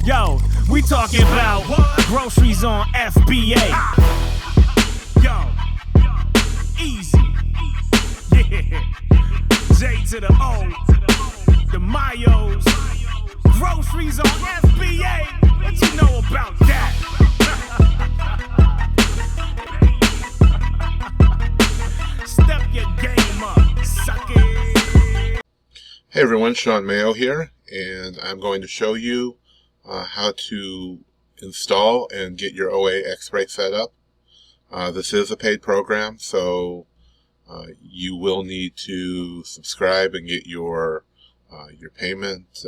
Yo, we talking about groceries on FBA. Yo, easy. Yeah. J to the O, the Mayos. Groceries on FBA. What you know about that? Step your game up, suck it. Hey everyone, Sean Mayo here, and I'm going to show you how to install and get your OAXray set up. This is a paid program, so you will need to subscribe and get your payment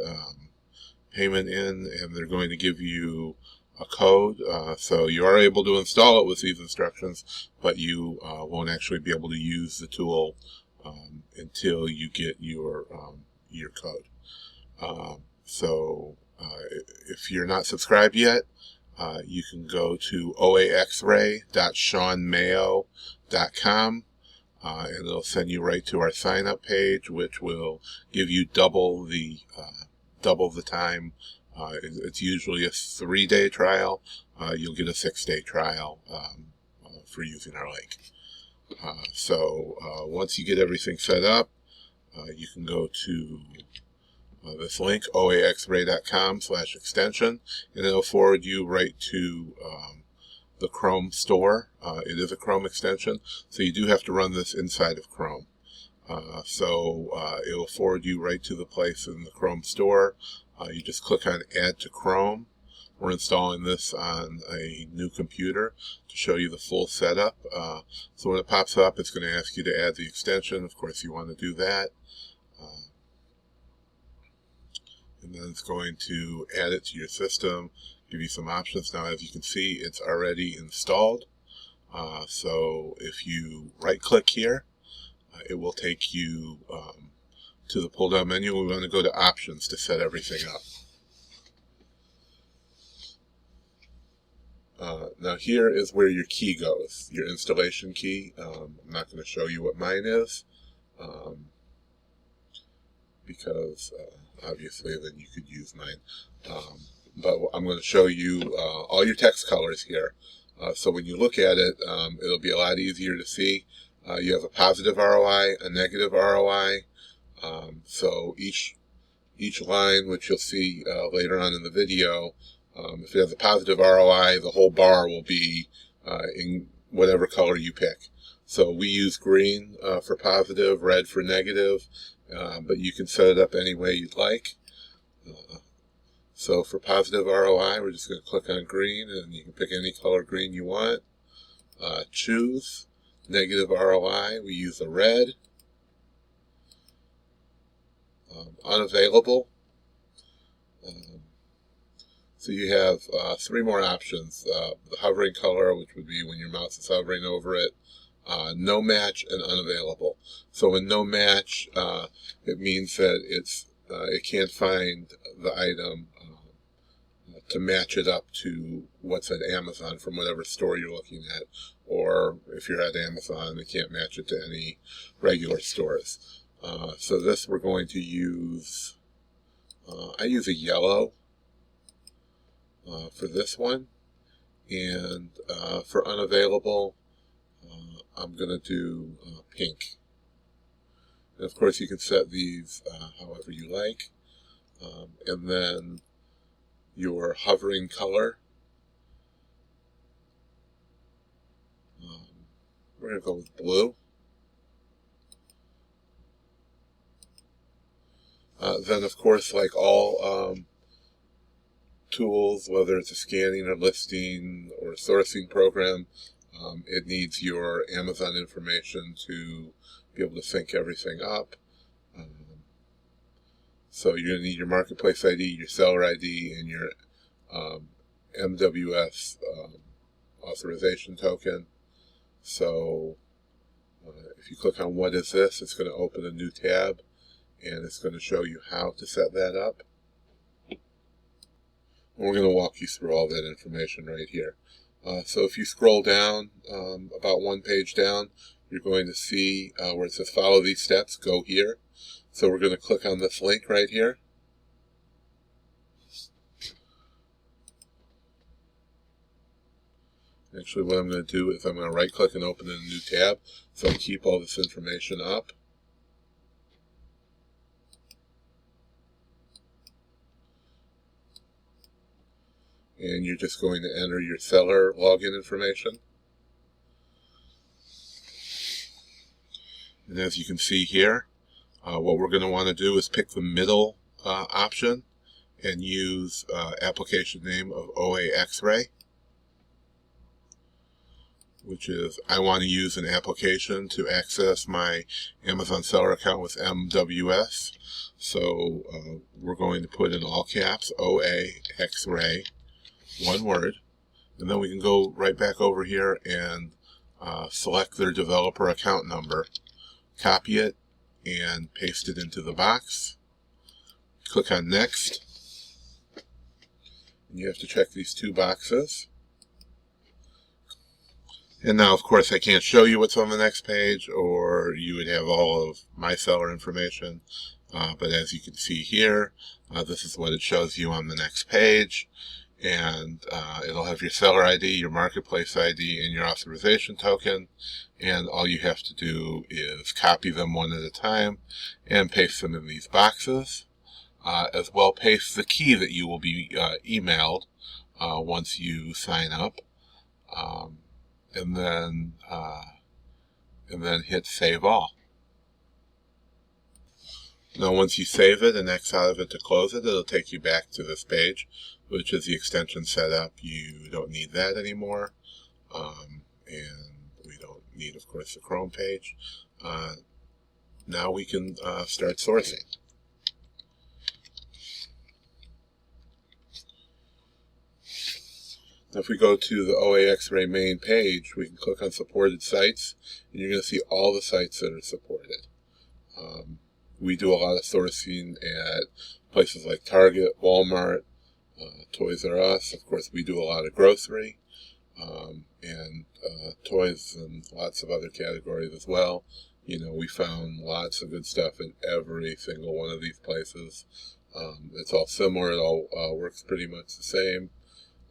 in, and they're going to give you a code. So you are able to install it with these instructions, but you won't actually be able to use the tool until you get your code. So if you're not subscribed yet, you can go to oaxray.seanmayo.com, and it'll send you right to our sign up page, which will give you double the time. It's usually a 3-day trial. You'll get a 6-day trial for using our link. So once you get everything set up, you can go to this link, oaxray.com/extension, and it'll forward you right to the Chrome store. It is a Chrome extension, so you do have to run this inside of Chrome. So it will forward you right to the place in the Chrome store. You just click on Add to Chrome. We're installing this on a new computer to show you the full setup. So when it pops up, it's going to ask you to add the extension. Of course, you want to do that. And then it's going to add it to your system, give you some options. Now, as you can see, it's already installed. So if you right-click here, it will take you to the pull-down menu. We want to go to Options to set everything up. Now here is where your key goes, your installation key. I'm not going to show you what mine is, because obviously then you could use mine. But I'm going to show you all your text colors here. So when you look at it, it'll be a lot easier to see. You have a positive ROI, a negative ROI. So each line, which you'll see later on in the video, if it has a positive ROI, the whole bar will be in whatever color you pick. So we use green for positive, red for negative, but you can set it up any way you'd like. So for positive ROI, we're just going to click on green, and you can pick any color green you want. Choose. Negative ROI, we use a red. Unavailable. So you have 3 more options. The hovering color, which would be when your mouse is hovering over it. No match and unavailable. So in no match, it means that it can't find the item to match it up to what's at Amazon from whatever store you're looking at. Or if you're at Amazon, it can't match it to any regular stores. So this we're going to use, I use a yellow for this one. And for unavailable, I'm going to do pink. And of course you can set these however you like. And then your hovering color. We're going to go with blue. Then of course, like all tools, whether it's a scanning or listing or sourcing program, it needs your Amazon information to be able to sync everything up. So you're going to need your marketplace ID, your seller ID, and your MWS authorization token. So if you click on what is this, it's going to open a new tab, and it's going to show you how to set that up. And we're going to walk you through all that information right here. So if you scroll down about 1 page down, you're going to see where it says follow these steps, go here. So we're going to click on this link right here. Actually, what I'm going to do is I'm going to right click and open in a new tab so I can keep all this information up. And you're just going to enter your seller login information. And as you can see here, what we're going to want to do is pick the middle option and use application name of OAXray, which is I want to use an application to access my Amazon seller account with MWS. So we're going to put in all caps OAXray, one word, and then we can go right back over here and select their developer account number, copy it, and paste it into the box. Click on Next. And you have to check these two boxes. And now, of course, I can't show you what's on the next page, or you would have all of my seller information. But as you can see here, this is what it shows you on the next page. And it'll have your seller ID, your marketplace ID, and your authorization token. And all you have to do is copy them one at a time and paste them in these boxes. As well, paste the key that you will be emailed once you sign up. And then hit Save All. Now, once you save it and X out of it to close it, it'll take you back to this page, which is the extension setup. You don't need that anymore. And we don't need, of course, the Chrome page. Now we can start sourcing. Now, if we go to the OAXray main page, we can click on supported sites, and you're going to see all the sites that are supported. We do a lot of sourcing at places like Target, Walmart, Toys R Us. Of course, we do a lot of grocery, and toys and lots of other categories as well. You know, we found lots of good stuff in every single one of these places. It's all similar. It all works pretty much the same.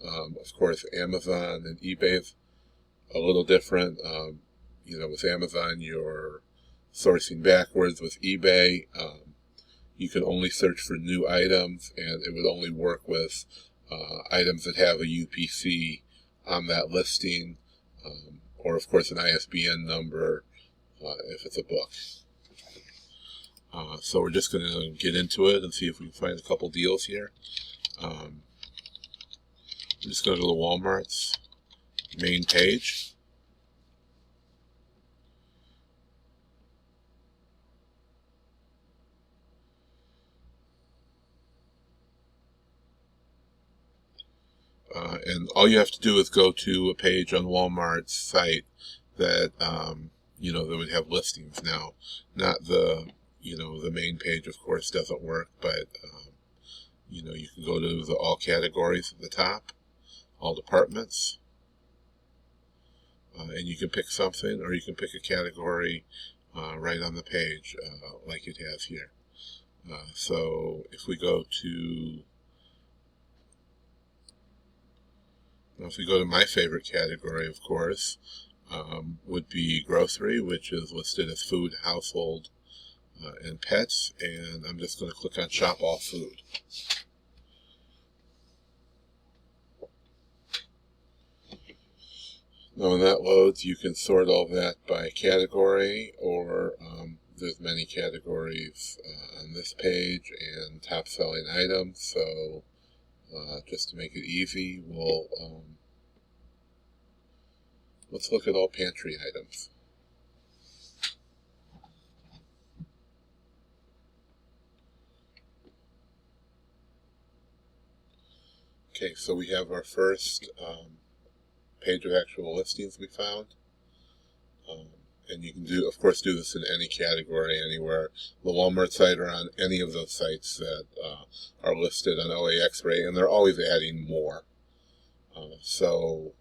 Of course, Amazon and eBay is a little different. You know, with Amazon, you're sourcing backwards. With eBay, you can only search for new items, and it would only work with items that have a UPC on that listing, or of course an ISBN number if it's a book. So we're just going to get into it and see if we can find a couple deals here. I'm just going to go to Walmart's main page. And all you have to do is go to a page on Walmart's site that, you know, that would have listings. Now, not the, you know, the main page, of course, doesn't work, but, you know, you can go to the all categories at the top, all departments, and you can pick something, or you can pick a category right on the page, like it has here. So if we go to my favorite category, of course, would be grocery, which is listed as food, household, and pets. And I'm just going to click on Shop All Food. Now when that loads, you can sort all that by category, or there's many categories on this page and top selling items. So just to make it easy, we'll let's look at all pantry items. Okay, so we have our first page of actual listings we found. And you can do, of course, do this in any category, anywhere. The Walmart site or on any of those sites that are listed on OAXray, and they're always adding more. So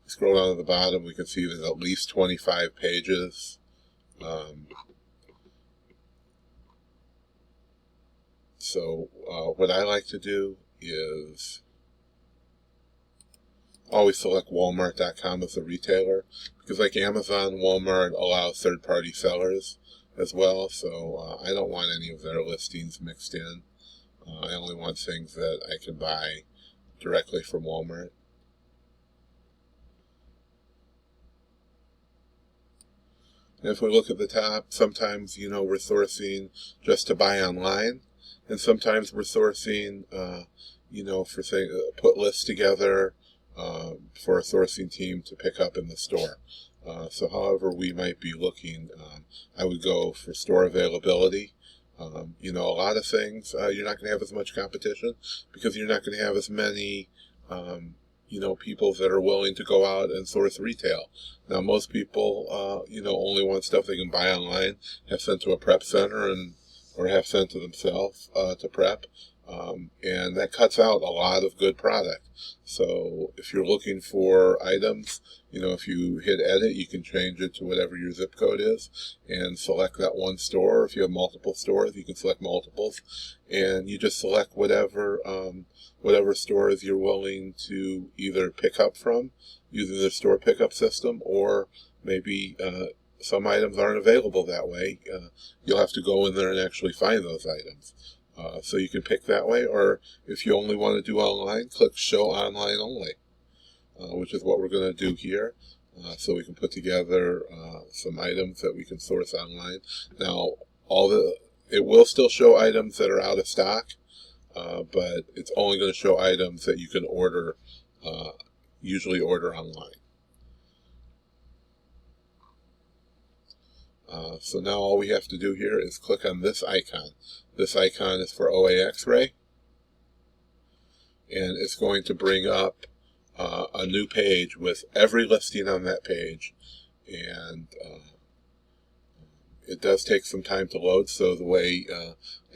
scroll down to the bottom, we can see there's at least 25 pages. So what I like to do is always select Walmart.com as a retailer, because like Amazon, Walmart allows third-party sellers as well, so I don't want any of their listings mixed in. I only want things that I can buy directly from Walmart. And if we look at the top, sometimes, we're sourcing just to buy online, and sometimes we're sourcing, for put lists together for a sourcing team to pick up in the store. So however we might be looking, I would go for store availability. A lot of things, you're not going to have as much competition because you're not going to have as many, people that are willing to go out and source retail. Now, most people, only want stuff they can buy online, have sent to a prep center, or have sent to themselves to prep. And that cuts out a lot of good product. So if you're looking for items, if you hit edit, you can change it to whatever your zip code is and select that one store. If you have multiple stores, you can select multiples, and you just select whatever stores you're willing to either pick up from using the store pickup system, or maybe some items aren't available that way. You'll have to go in there and actually find those items. So you can pick that way, or if you only want to do online, click Show Online Only, which is what we're going to do here. So we can put together some items that we can source online. Now, it will still show items that are out of stock, but it's only going to show items that you can order, usually order online. So now all we have to do here is click on this icon. This icon is for OAXray, and it's going to bring up a new page with every listing on that page, and it does take some time to load. So the way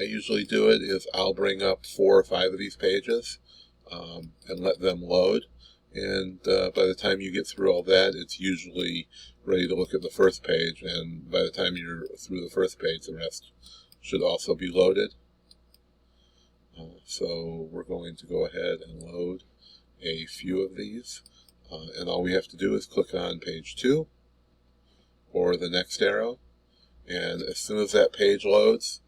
I usually do it is I'll bring up 4 or 5 of these pages and let them load, and by the time you get through all that, it's usually ready to look at the first page, and by the time you're through the first page, the rest should also be loaded. So we're going to go ahead and load a few of these, and all we have to do is click on page 2 or the next arrow, and as soon as that page loads,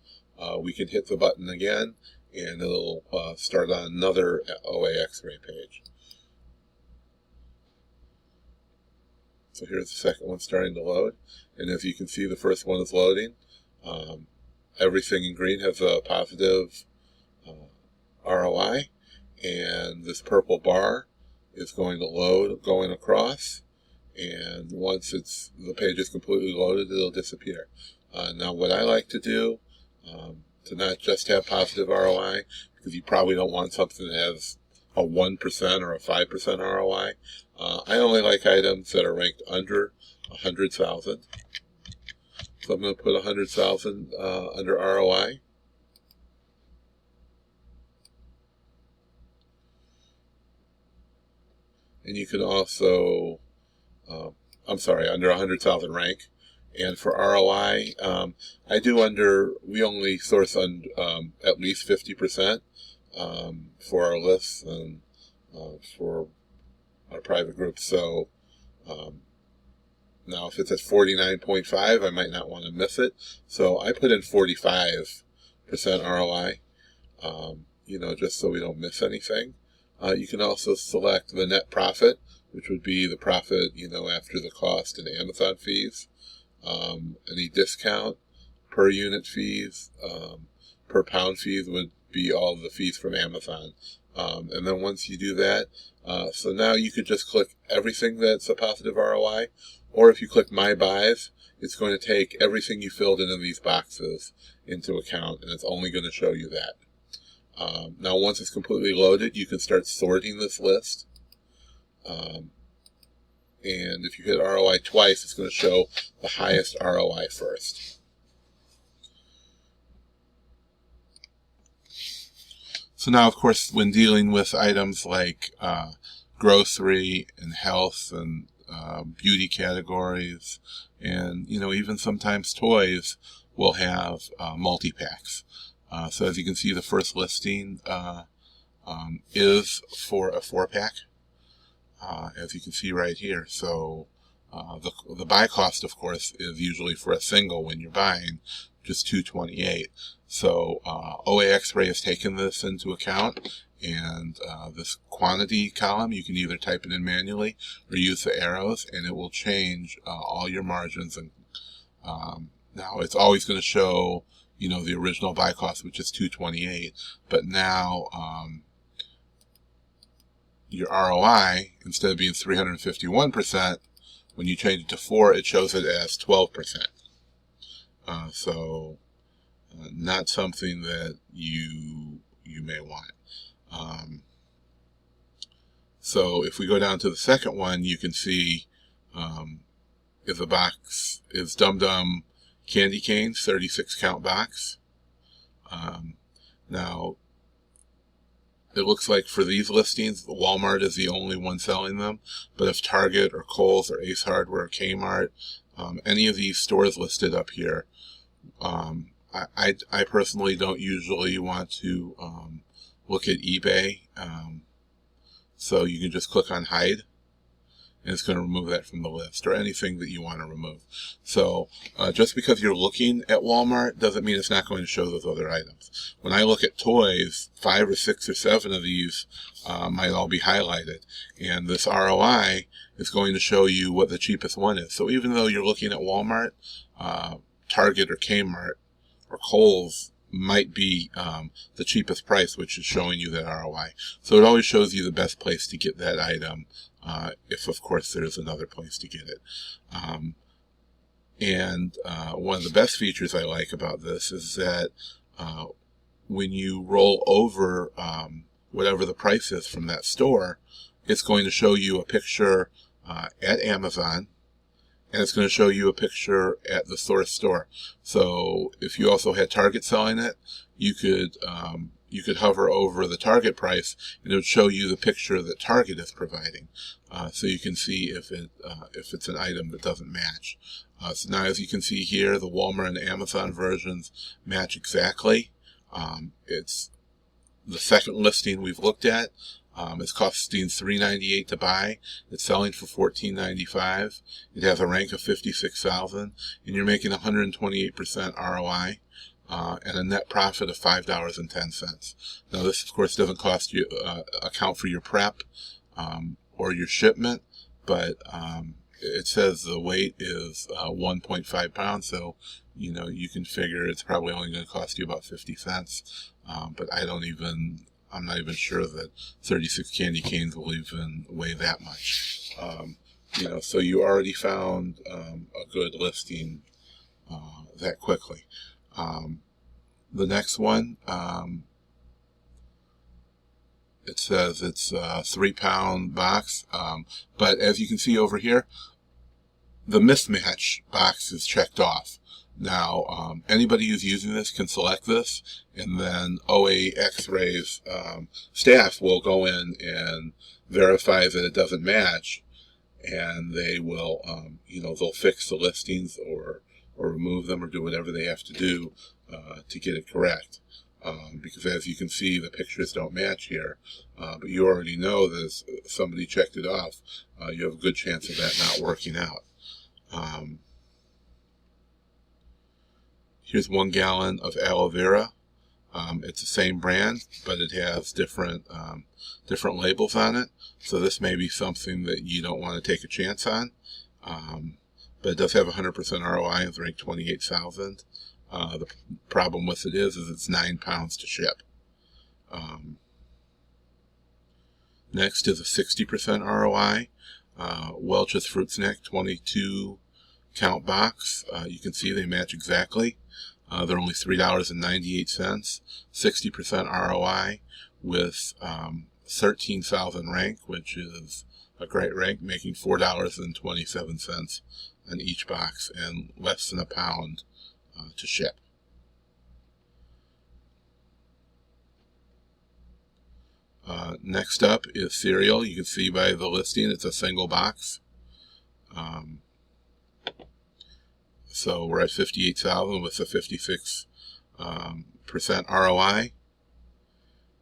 we can hit the button again, and it'll start on another OAXray page. So here's the second one starting to load, and as you can see, the first one is loading. Everything in green has a positive ROI, and this purple bar is going to load going across, and once the page is completely loaded, it'll disappear. Now what I like to do, to not just have positive ROI, because you probably don't want something that has a 1% or a 5% ROI, I only like items that are ranked under 100,000. So I'm going to put 100,000 under ROI. And you can also, under 100,000 rank. And for ROI, we only source on at least 50% for our lists and for our private groups. So now if it's at 49.5, I might not want to miss it. So I put in 45% ROI, just so we don't miss anything. You can also select the net profit, which would be the profit, after the cost and Amazon fees, any discount, per unit fees, per pound fees would be all the fees from Amazon. And then once you do that, so now you could just click everything that's a positive ROI, or if you click My Buys, it's going to take everything you filled in these boxes into account, and it's only going to show you that. Now once it's completely loaded, you can start sorting this list. And if you hit ROI twice, it's going to show the highest ROI first. So now, of course, when dealing with items like grocery and health and beauty categories, and even sometimes toys, will have multi-packs. So as you can see, the first listing is for a 4-pack. as you can see right here. So the buy cost, of course, is usually for a single when you're buying just $228. So OAXray has taken this into account, and this quantity column, you can either type it in manually or use the arrows, and it will change all your margins. And now it's always going to show, you know, the original buy cost, which is $228, but now your ROI, instead of being 351%, when you change it to 4, it shows it as 12%. So not something that you may want. So if we go down to the second one, you can see if the box is Dum Dum Candy Canes, 36 count box. Now, it looks like for these listings, Walmart is the only one selling them. But if Target or Kohl's or Ace Hardware or Kmart, any of these stores listed up here, I personally don't usually want to look at eBay. So you can just click on Hide, and it's going to remove that from the list, or anything that you want to remove. So just because you're looking at Walmart doesn't mean it's not going to show those other items. When I look at toys, 5 or 6 or 7 of these might all be highlighted, and this ROI is going to show you what the cheapest one is. So even though you're looking at Walmart, Target or Kmart or Kohl's might be the cheapest price, which is showing you that ROI. So it always shows you the best place to get that item, if of course there's another place to get it. And one of the best features I like about this is that when you roll over whatever the price is from that store, it's going to show you a picture at Amazon, and it's going to show you a picture at the source store. So if you also had Target selling it, you could hover over the Target price, and it would show you the picture that Target is providing, so you can see if it's an item that doesn't match. So now, as you can see here, the Walmart and Amazon versions match exactly. It's the second listing we've looked at. It's costing $398 to buy. It's selling for $14.95. It has a rank of 56,000, and you're making 128% ROI and a net profit of $5.10. Now, this of course doesn't cost you account for your prep or your shipment, but it says the weight is 1.5 pounds, so you know you can figure it's probably only going to cost you about 50 cents. But I'm not even sure that 36 candy canes will even weigh that much. You know, so you already found a good listing that quickly. The next one, it says it's a 3-pound box, but as you can see over here, the mismatch box is checked off. Now, anybody who's using this can select this, and then OAXray's staff will go in and verify that it doesn't match, and they will, you know, they'll fix the listings or remove them or do whatever they have to do to get it correct. Because as you can see, the pictures don't match here, but you already know that if somebody checked it off, you have a good chance of that not working out. Here's 1 gallon of aloe vera. It's the same brand, but it has different labels on it. So this may be something that you don't want to take a chance on. But it does have 100% ROI and it's ranked 28,000. The problem with it is it's 9 pounds to ship. Next is a 60% ROI. Welch's Fruit Snack 22 count box. You can see they match exactly. They're only $3.98, 60% ROI with 13,000 rank, which is a great rank, making $4.27 on each box and less than a pound to ship. Next up is cereal. You can see by the listing it's a single box. So we're at 58,000 with a 56% ROI,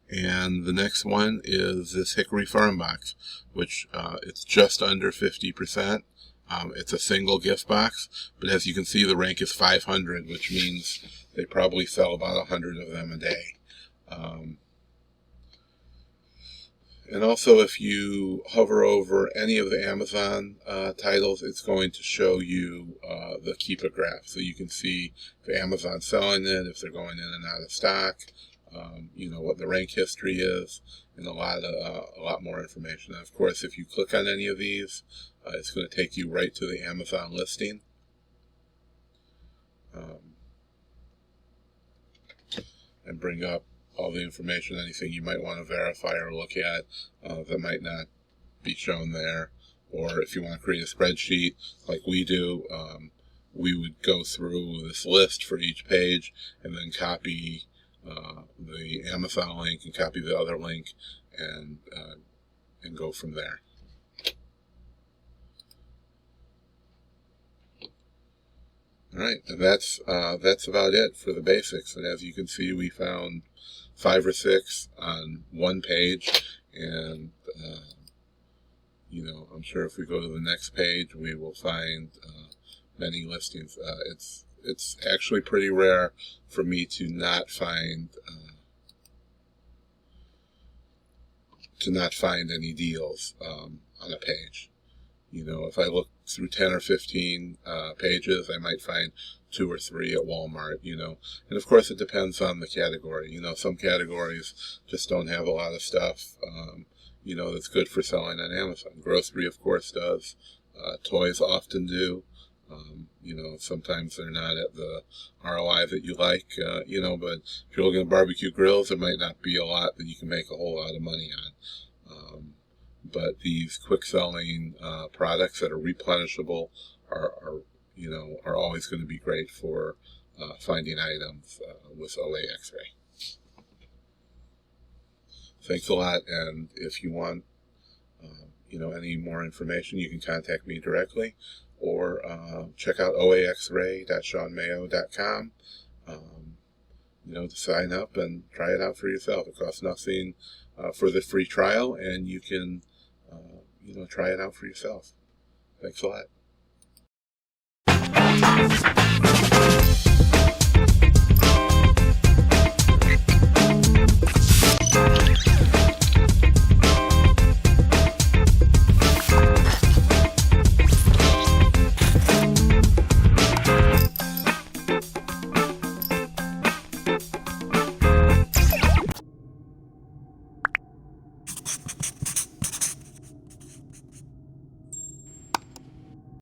And the next one is this Hickory Farm box, which it's just under 50%. It's a single gift box, but as you can see, the rank is 500, which means they probably sell about 100 of them a day. And also, if you hover over any of the Amazon titles, it's going to show you the Keepa graph, so you can see if Amazon's selling it, if they're going in and out of stock, you know, what the rank history is, and a lot more information. And of course, if you click on any of these, it's going to take you right to the Amazon listing. And bring up all the information, anything you might want to verify or look at that might not be shown there. Or if you want to create a spreadsheet like we do, we would go through this list for each page and then copy the Amazon link and copy the other link and go from there. All right, and that's about it for the basics. And as you can see, we found 5 or 6 on one page, and you know, I'm sure if we go to the next page, we will find many listings. It's actually pretty rare for me to not find any deals on a page. You know, if I look through 10 or 15 pages, I might find 2 or 3 at Walmart, you know. And of course, it depends on the category. You know, some categories just don't have a lot of stuff, you know, that's good for selling on Amazon. Grocery, of course, does. Toys often do. You know, sometimes they're not at the ROI that you like, you know, but if you're looking at barbecue grills, there might not be a lot that you can make a whole lot of money on. But these quick-selling products that are replenishable are always going to be great for finding items with OAXray. Thanks a lot, and if you want, you know, any more information, you can contact me directly, or check out oaxray.seanmayo.com. You know, to sign up and try it out for yourself. It costs nothing for the free trial, and you can, you know, try it out for yourself. Thanks a lot.